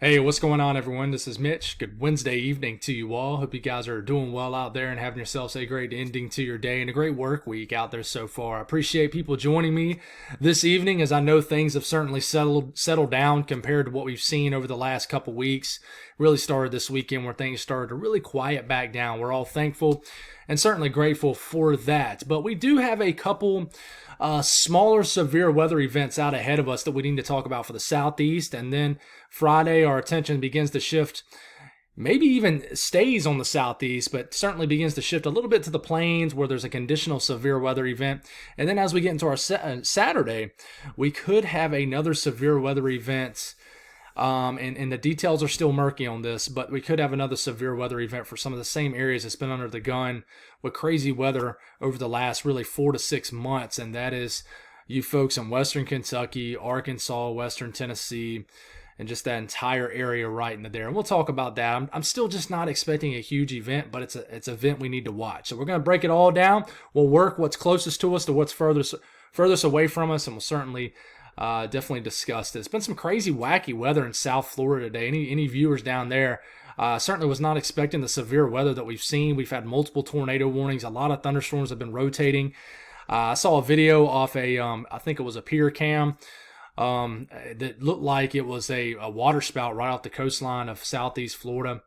Hey, what's going on, everyone? This is Mitch. Good Wednesday evening to you all. Hope you guys are doing well out there and having yourselves a great ending to your day and a great work week out there so far. I appreciate people joining me this evening, as I know things have certainly settled down compared to what we've seen over the last couple weeks. Really started this weekend where things started to really quiet back down. We're all thankful and certainly grateful for that. But we do have a couple smaller severe weather events out ahead of us that we need to talk about for the Southeast. And then Friday, our attention begins to shift, maybe even stays on the Southeast, but certainly begins to shift a little bit to the plains where there's a conditional severe weather event. And then as we get into our Saturday, we could have another severe weather event. And the details are still murky on this, but we could have another severe weather event for some of the same areas that's been under the gun with crazy weather over the last really 4 to 6 months. And that is you folks in Western Kentucky, Arkansas, Western Tennessee, and just that entire area right into there. And we'll talk about that. I'm still just not expecting a huge event, but it's an event we need to watch. So we're going to break it all down. We'll work what's closest to us to what's furthest away from us, and we'll certainly definitely discuss this. It's been some crazy, wacky weather in South Florida today. Any viewers down there certainly was not expecting the severe weather that we've seen. We've had multiple tornado warnings. A lot of thunderstorms have been rotating. I saw a video off I think it was a pier cam that looked like it was a water spout right off the coastline of Southeast Florida.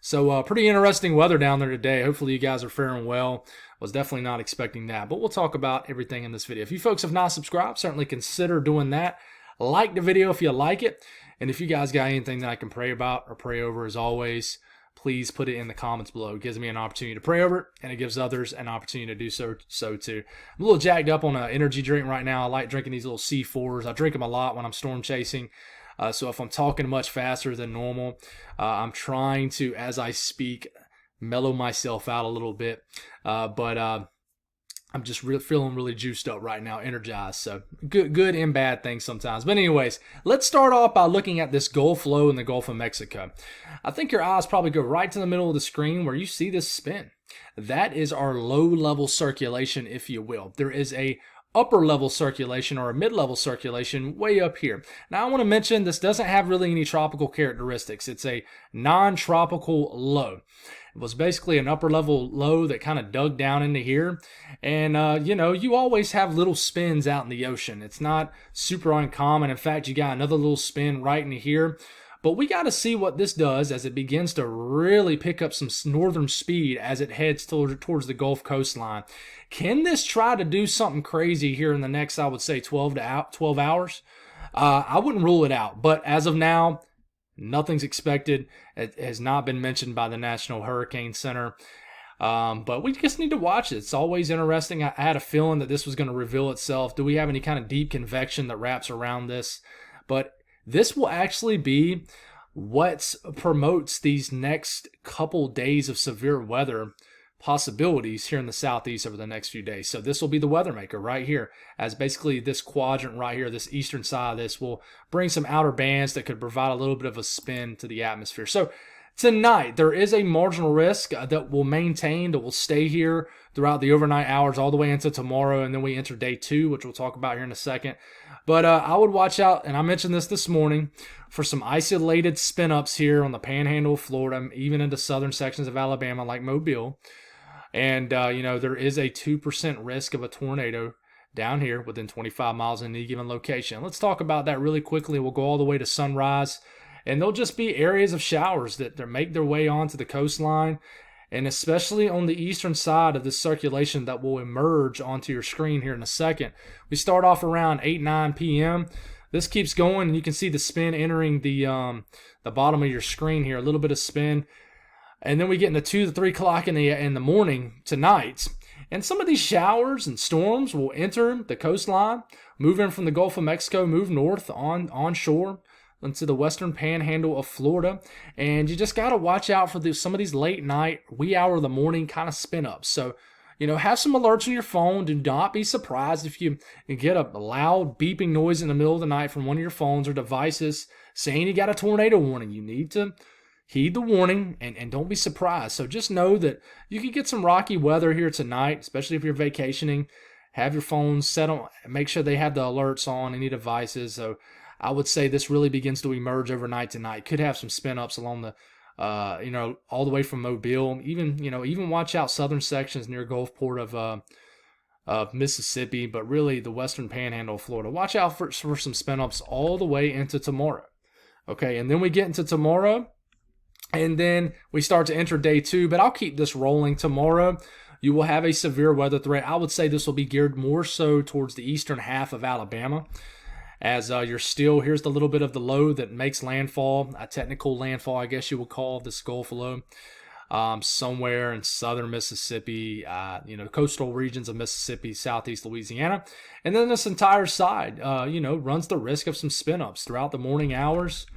So pretty interesting weather down there today. Hopefully you guys are faring well. Was definitely not expecting that, but we'll talk about everything in this video. If you folks have not subscribed, certainly consider doing that. Like the video if you like it, and if you guys got anything that I can pray about or pray over, as always, please put it in the comments below. It gives me an opportunity to pray over it, and it gives others an opportunity to do so too. I'm a little jacked up on an energy drink right now. I like drinking these little C4s. I drink them a lot when I'm storm chasing. So if I'm talking much faster than normal, I'm trying to, as I speak, mellow myself out a little bit. But I'm just feeling really juiced up right now, energized. So good and bad things sometimes. But anyways, let's start off by looking at this Gulf low in the Gulf of Mexico. I think your eyes probably go right to the middle of the screen where you see this spin. That is our low-level circulation, if you will. There is a upper level circulation or a mid-level circulation way up here. Now I want to mention this doesn't have really any tropical characteristics. It's a non-tropical low. It was basically an upper level low that kind of dug down into here. And, you always have little spins out in the ocean. It's not super uncommon. In fact, you got another little spin right into here. But we got to see what this does as it begins to really pick up some northern speed as it heads towards the Gulf coastline. Can this try to do something crazy here in the next, I would say, 12 hours? I wouldn't rule it out. But as of now, nothing's expected. It has not been mentioned by the National Hurricane Center. But we just need to watch it. It's always interesting. I had a feeling that this was going to reveal itself. Do we have any kind of deep convection that wraps around this? But this will actually be what promotes these next couple days of severe weather possibilities here in the Southeast over the next few days. So this will be the weather maker right here, as basically this quadrant right here, this eastern side of this, will bring some outer bands that could provide a little bit of a spin to the atmosphere. So tonight, there is a marginal risk that will maintain, that will stay here throughout the overnight hours all the way into tomorrow, and then we enter day 2, which we'll talk about here in a second. But I would watch out, and I mentioned this morning, for some isolated spin-ups here on the panhandle of Florida, even into southern sections of Alabama like Mobile. And, there is a 2% risk of a tornado down here within 25 miles in any given location. Let's talk about that really quickly. We'll go all the way to sunrise. And there'll just be areas of showers that make their way onto the coastline, and especially on the eastern side of this circulation that will emerge onto your screen here in a second. We start off around 9 p.m. This keeps going, and you can see the spin entering the bottom of your screen here, a little bit of spin. And then we get into 2 to 3 o'clock in the morning tonight. And some of these showers and storms will enter the coastline, move in from the Gulf of Mexico, move north onshore into the western panhandle of Florida. And you just got to watch out for some of these late night, wee hour of the morning kind of spin ups. So, have some alerts on your phone. Do not be surprised if you get a loud beeping noise in the middle of the night from one of your phones or devices saying you got a tornado warning. You need to heed the warning and don't be surprised. So just know that you can get some rocky weather here tonight, especially if you're vacationing. Have your phones set on, make sure they have the alerts on any devices. So I would say this really begins to emerge overnight tonight. Could have some spin ups along the, all the way from Mobile. Even watch out southern sections near Gulfport of Mississippi, but really the western panhandle of Florida. Watch out for some spin ups all the way into tomorrow. Okay, and then we get into tomorrow, and then we start to enter day 2, but I'll keep this rolling tomorrow. You will have a severe weather threat. I would say this will be geared more so towards the eastern half of Alabama, as here's the little bit of the low that makes landfall, a technical landfall, I guess you would call this Gulf low, somewhere in southern Mississippi, coastal regions of Mississippi, southeast Louisiana. And then this entire side, runs the risk of some spin-ups throughout the morning hours.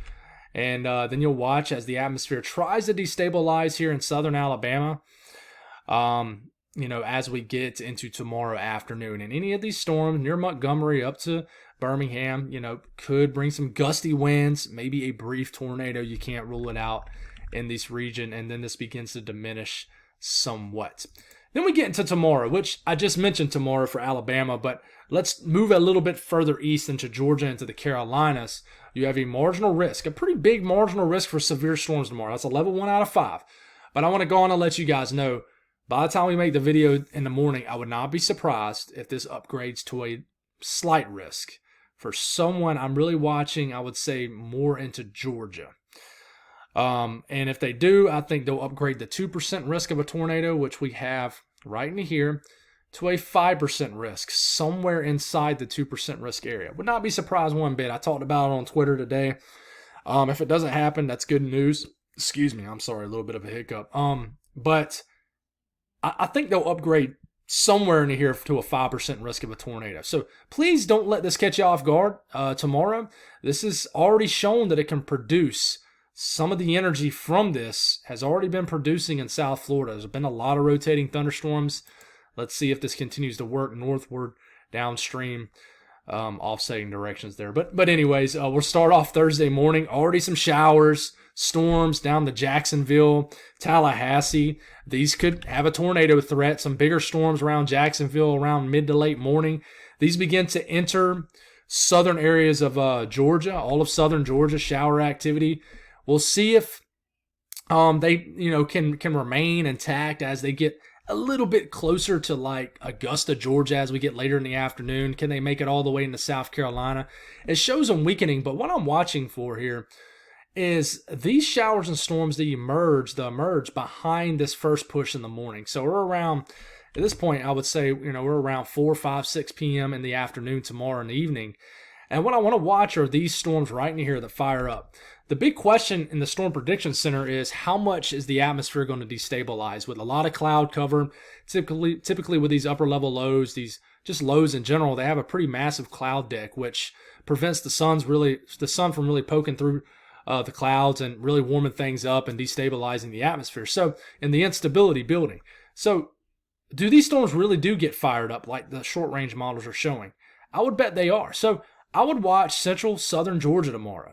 And then you'll watch as the atmosphere tries to destabilize here in southern Alabama, as we get into tomorrow afternoon. And any of these storms near Montgomery up to Birmingham, could bring some gusty winds, maybe a brief tornado. You can't rule it out in this region. And then this begins to diminish somewhat. Then we get into tomorrow, which I just mentioned tomorrow for Alabama, but let's move a little bit further east into Georgia, into the Carolinas. You have a marginal risk, a pretty big marginal risk for severe storms tomorrow. That's a level 1 out of 5. But I want to go on and let you guys know, by the time we make the video in the morning, I would not be surprised if this upgrades to a slight risk. For someone I'm really watching, I would say more into Georgia. And if they do, I think they'll upgrade the 2% risk of a tornado, which we have right in here, to a 5% risk, somewhere inside the 2% risk area. Would not be surprised one bit. I talked about it on Twitter today. If it doesn't happen, that's good news. Excuse me, I'm sorry, a little bit of a hiccup. But I think they'll upgrade somewhere in here to a 5% risk of a tornado. So please don't let this catch you off guard tomorrow. This is already shown that it can produce. Some of the energy from this has already been producing in South Florida. There's been a lot of rotating thunderstorms. Let's see if this continues to work northward, downstream, offsetting directions there. But anyways, we'll start off Thursday morning. Already some showers, storms down to Jacksonville, Tallahassee. These could have a tornado threat. Some bigger storms around Jacksonville around mid to late morning. These begin to enter southern areas of Georgia, all of southern Georgia, shower activity. We'll see if they can remain intact as they get a little bit closer to like Augusta, Georgia, as we get later in the afternoon. Can they make it all the way into South Carolina? It shows them weakening, but what I'm watching for here is these showers and storms that emerge behind this first push in the morning. So we're around, at this point, I would say, we're around 4, 5, 6 p.m. in the afternoon tomorrow in the evening. And what I want to watch are these storms right in here that fire up. The big question in the Storm Prediction Center is how much is the atmosphere going to destabilize? With a lot of cloud cover, typically with these upper level lows, these just lows in general, they have a pretty massive cloud deck, which prevents the sun from really poking through the clouds and really warming things up and destabilizing the atmosphere. So, and the instability building. So, do these storms really do get fired up like the short range models are showing? I would bet they are. So, I would watch central southern Georgia tomorrow.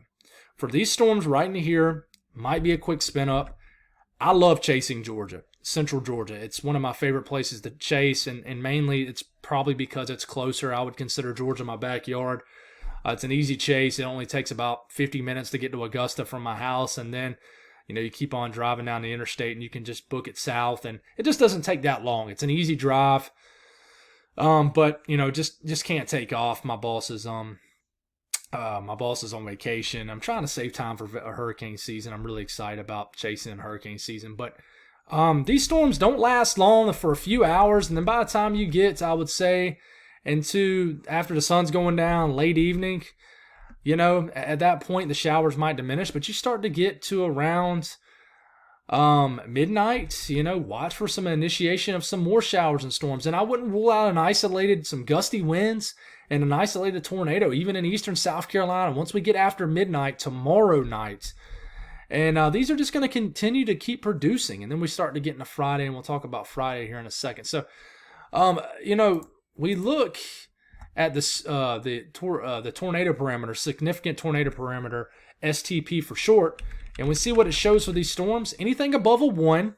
For these storms right in here, might be a quick spin up. I love chasing Georgia, central Georgia. It's one of my favorite places to chase, and mainly it's probably because it's closer. I would consider Georgia my backyard. It's an easy chase. It only takes about 50 minutes to get to Augusta from my house, and then you keep on driving down the interstate and you can just book it south, and it just doesn't take that long. It's an easy drive. But just can't take off. My boss is on vacation. I'm trying to save time for a hurricane season. I'm really excited about chasing in hurricane season. But these storms don't last long, for a few hours. And then by the time you get, I would say, into after the sun's going down, late evening, at that point, the showers might diminish. But you start to get to around midnight, watch for some initiation of some more showers and storms. And I wouldn't rule out some gusty winds and an isolated tornado, even in eastern South Carolina, once we get after midnight tomorrow night. And these are just going to continue to keep producing. And then we start to get into Friday, and we'll talk about Friday here in a second. So, we look at this the tornado parameter, significant tornado parameter, STP for short, and we see what it shows for these storms. Anything above a 1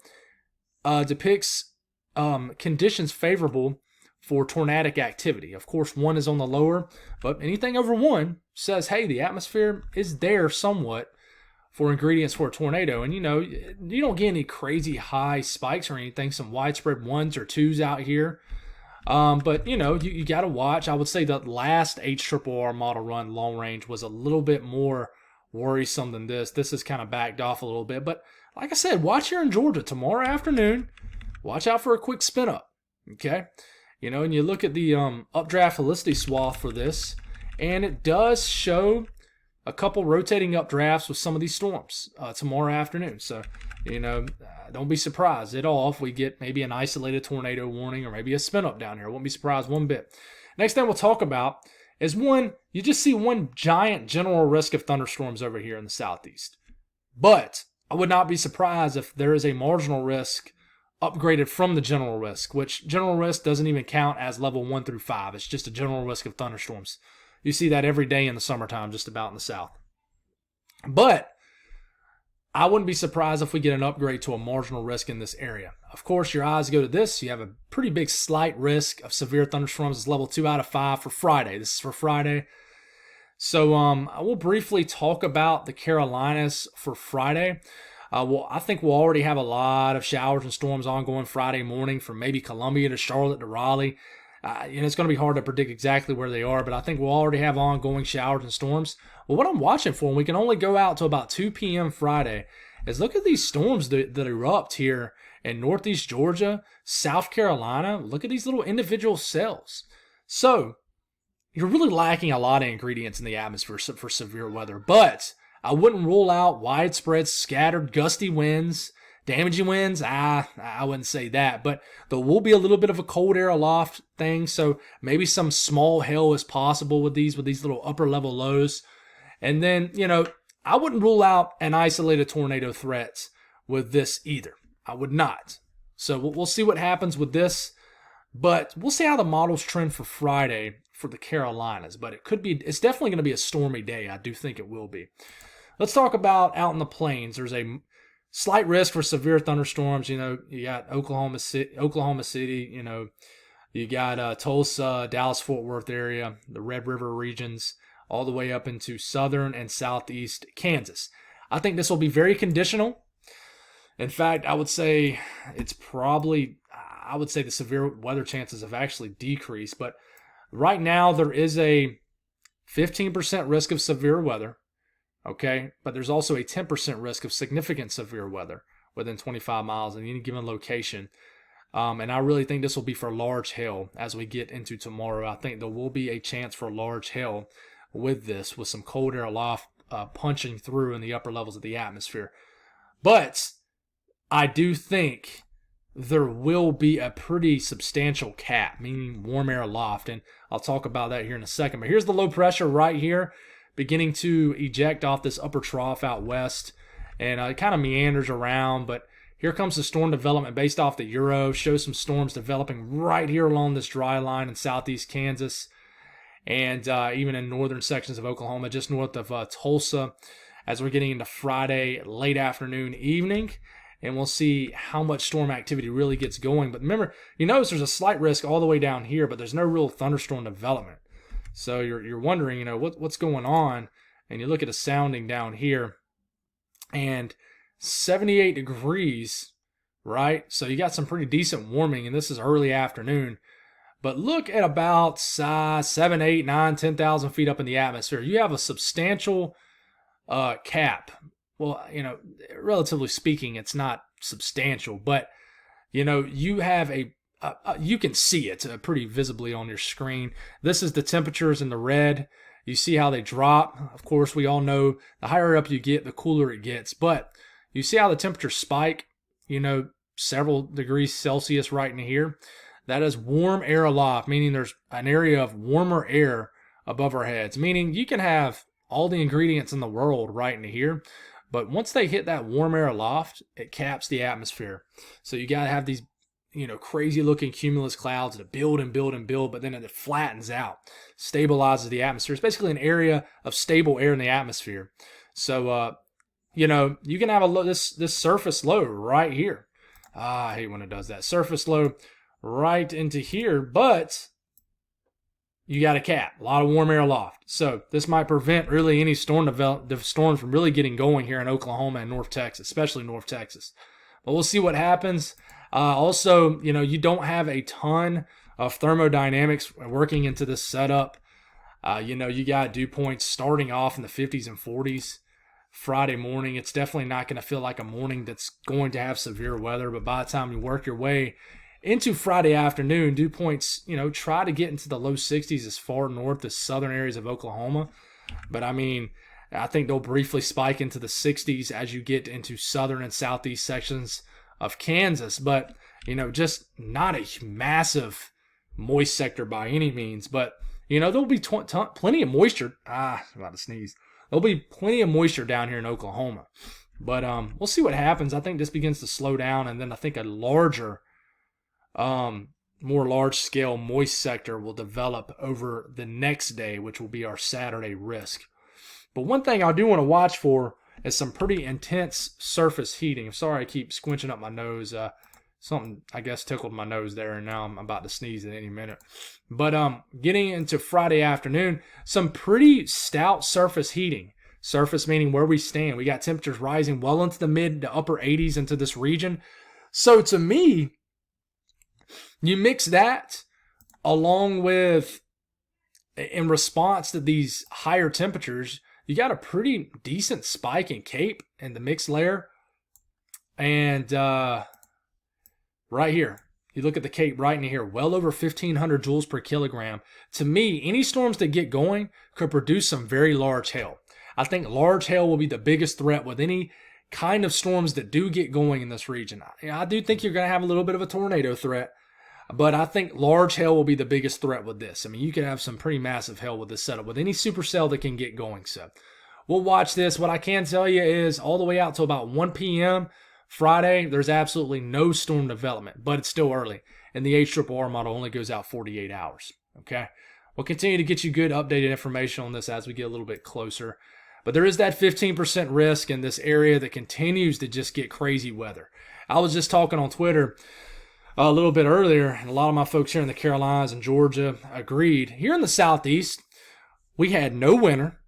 depicts conditions favorable for tornadic activity. Of course, 1 is on the lower, but anything over 1, says, hey, the atmosphere is there somewhat for ingredients for a tornado. And, you know, you don't get any crazy high spikes or anything, some widespread 1s or 2s out here. But, you know, you got to watch. I would say the last HRRR model run long range was a little bit more worrisome than this. This has kind of backed off a little bit. But like I said, watch here in Georgia tomorrow afternoon. Watch out for a quick spin up. Okay? You know, and you look at the updraft helicity swath for this, and it does show a couple rotating updrafts with some of these storms tomorrow afternoon. So, you know, don't be surprised at all if we get maybe an isolated tornado warning or maybe a spin up down here. Won't be surprised one bit. Next thing we'll talk about is you just see one giant general risk of thunderstorms over here in the southeast. But I would not be surprised if there is a marginal risk upgraded from the general risk, which general risk doesn't even count as level 1 through 5. It's just a general risk of thunderstorms. You see that every day in the summertime, just about in the south. But I wouldn't be surprised if we get an upgrade to a marginal risk in this area. Of course, your eyes go to this. You have a pretty big slight risk of severe thunderstorms. It's level 2 out of 5 for Friday. This is for Friday. So I will briefly talk about the Carolinas for Friday. Well, I think we'll already have a lot of showers and storms ongoing Friday morning from maybe Columbia to Charlotte to Raleigh. It's going to be hard to predict exactly where they are, but I think we'll already have ongoing showers and storms. Well, what I'm watching for, and we can only go out to about 2 p.m. Friday, is look at these storms that erupt here in northeast Georgia, South Carolina. Look at these little individual cells. So you're really lacking a lot of ingredients in the atmosphere for severe weather, but I wouldn't rule out widespread, scattered, gusty winds, damaging winds. I wouldn't say that, but there will be a little bit of a cold air aloft thing, so maybe some small hail is possible with these little upper level lows. And then, you know, I wouldn't rule out an isolated tornado threat with this either. I would not. So we'll see what happens with this, but we'll see how the models trend for Friday for the Carolinas. But it's definitely going to be a stormy day. I do think it will be. Let's talk about out in the plains. There's a slight risk for severe thunderstorms. You know, you got Oklahoma City, you know, you got Tulsa, Dallas-Fort Worth area, the Red River regions, all the way up into southern and southeast Kansas. I think this will be very conditional. In fact, I would say the severe weather chances have actually decreased. But right now, there is a 15% risk of severe weather. Okay, but there's also a 10% risk of significant severe weather within 25 miles in any given location. And I really think this will be for large hail as we get into tomorrow. I think there will be a chance for large hail with this, with some cold air aloft punching through in the upper levels of the atmosphere. But I do think there will be a pretty substantial cap, meaning warm air aloft. And I'll talk about that here in a second. But here's the low pressure right here, beginning to eject off this upper trough out west, and it kind of meanders around, but here comes the storm development based off the Euro. Shows some storms developing right here along this dry line in southeast Kansas, and even in northern sections of Oklahoma, just north of Tulsa, as we're getting into Friday late afternoon, evening, and we'll see how much storm activity really gets going. But remember, you notice there's a slight risk all the way down here, but there's no real thunderstorm development. So you're wondering, you know, what's going on, and you look at a sounding down here, and 78 degrees, right? So you got some pretty decent warming, and this is early afternoon. But look at about 7, 8, 9, 10,000 feet up in the atmosphere. You have a substantial cap. Well, you know, relatively speaking, it's not substantial, but, you know, you have you can see it pretty visibly on your screen. This is the temperatures in the red. You see how they drop. Of course, we all know the higher up you get, the cooler it gets. But you see how the temperatures spike, you know, several degrees Celsius right in here. That is warm air aloft, meaning there's an area of warmer air above our heads, meaning you can have all the ingredients in the world right into here. But once they hit that warm air aloft, it caps the atmosphere. So you got to have these, you know, crazy looking cumulus clouds that build and build and build, but then it flattens out, stabilizes the atmosphere. It's basically an area of stable air in the atmosphere. So, you know, you can have this surface low right here. I hate when it does that. Surface low right into here, but you got a cap, a lot of warm air aloft. So this might prevent really any storm storm from really getting going here in Oklahoma and North Texas, especially North Texas. But we'll see what happens. Also, you don't have a ton of thermodynamics working into this setup. You got dew points starting off in the 50s and 40s Friday morning. It's definitely not going to feel like a morning that's going to have severe weather, but by the time you work your way into Friday afternoon, dew points, try to get into the low 60s as far north as southern areas of Oklahoma. But I think they'll briefly spike into the 60s as you get into southern and southeast sections of Kansas. But, just not a massive moist sector by any means. But, there'll be plenty of moisture. I'm about to sneeze. There'll be plenty of moisture down here in Oklahoma. But we'll see what happens. I think this begins to slow down, and then I think a larger more large-scale moist sector will develop over the next day, which will be our Saturday risk. But one thing I do want to watch for is some pretty intense surface heating. I'm sorry I keep squinching up my nose. Something, I guess, tickled my nose there, and now I'm about to sneeze at any minute. But getting into Friday afternoon, some pretty stout surface heating. Surface meaning where we stand. We got temperatures rising well into the mid to upper 80s into this region. So to me, you mix that along with, in response to these higher temperatures, you got a pretty decent spike in CAPE in the mixed layer. And right here, you look at the CAPE right in here, well over 1,500 joules per kilogram. To me, any storms that get going could produce some very large hail. I think large hail will be the biggest threat with any kind of storms that do get going in this region. I do think you're going to have a little bit of a tornado threat. But I think large hail will be the biggest threat with this. You could have some pretty massive hail with this setup, with any supercell that can get going. So we'll watch this. What I can tell you is all the way out to about 1 p.m. Friday, there's absolutely no storm development, but it's still early. And the HRRR model only goes out 48 hours. Okay? We'll continue to get you good updated information on this as we get a little bit closer. But there is that 15% risk in this area that continues to just get crazy weather. I was just talking on Twitter a little bit earlier, and a lot of my folks here in the Carolinas and Georgia agreed. Here in the Southeast, we had no winter,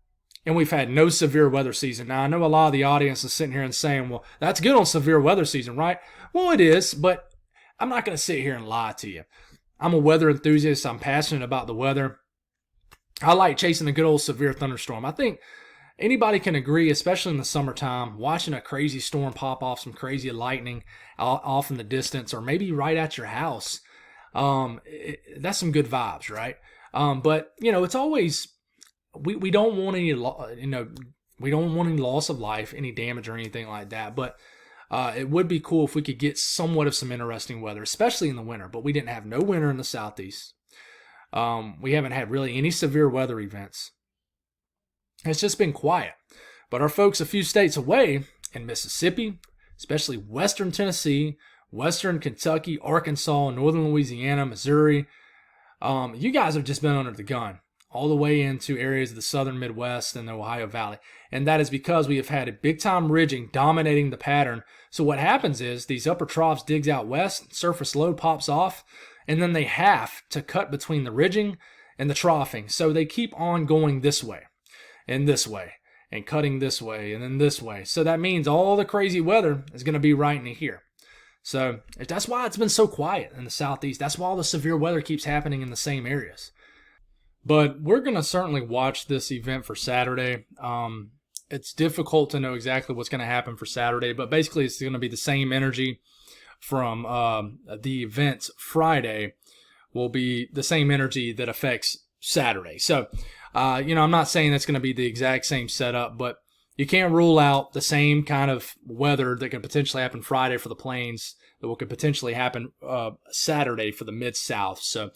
and we've had no severe weather season. Now, I know a lot of the audience is sitting here and saying, well, that's good on severe weather season, right? Well, it is, but I'm not going to sit here and lie to you. I'm a weather enthusiast. I'm passionate about the weather. I like chasing a good old severe thunderstorm. I think anybody can agree, especially in the summertime, watching a crazy storm pop off, some crazy lightning off in the distance, or maybe right at your house. That's some good vibes, right? But it's always we don't want any we don't want any loss of life, any damage or anything like that. But it would be cool if we could get somewhat of some interesting weather, especially in the winter. But we didn't have no winter in the Southeast. We haven't had really any severe weather events. It's just been quiet. But our folks a few states away in Mississippi, especially western Tennessee, western Kentucky, Arkansas, northern Louisiana, Missouri, you guys have just been under the gun all the way into areas of the southern Midwest and the Ohio Valley. And that is because we have had a big-time ridging dominating the pattern. So what happens is these upper troughs digs out west, surface low pops off, and then they have to cut between the ridging and the troughing. So they keep on going this way. And this way, and cutting this way, and then this way. So that means all the crazy weather is going to be right in here. So that's why it's been so quiet in the Southeast. That's why all the severe weather keeps happening in the same areas. But we're going to certainly watch this event for Saturday. It's difficult to know exactly what's going to happen for Saturday, but basically it's going to be the same energy from the event Friday will be the same energy that affects Saturday. So I'm not saying that's going to be the exact same setup, but you can't rule out the same kind of weather that could potentially happen Friday for the plains that could potentially happen Saturday for the Mid-South. So,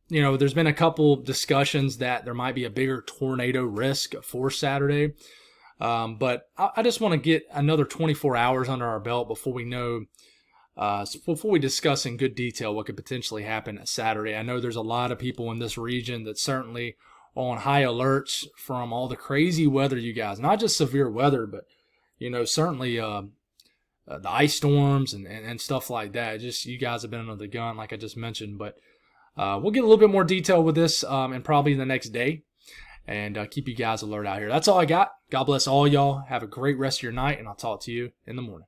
there's been a couple discussions that there might be a bigger tornado risk for Saturday. But I just want to get another 24 hours under our belt before we know, before we discuss in good detail what could potentially happen Saturday. I know there's a lot of people in this region that certainly on high alerts from all the crazy weather, you guys, not just severe weather, but, certainly the ice storms and stuff like that. Just, you guys have been under the gun, like I just mentioned. But We'll get a little bit more detail with this and probably the next day, and keep you guys alert out here. That's all I got. God bless all y'all. Have a great rest of your night, and I'll talk to you in the morning.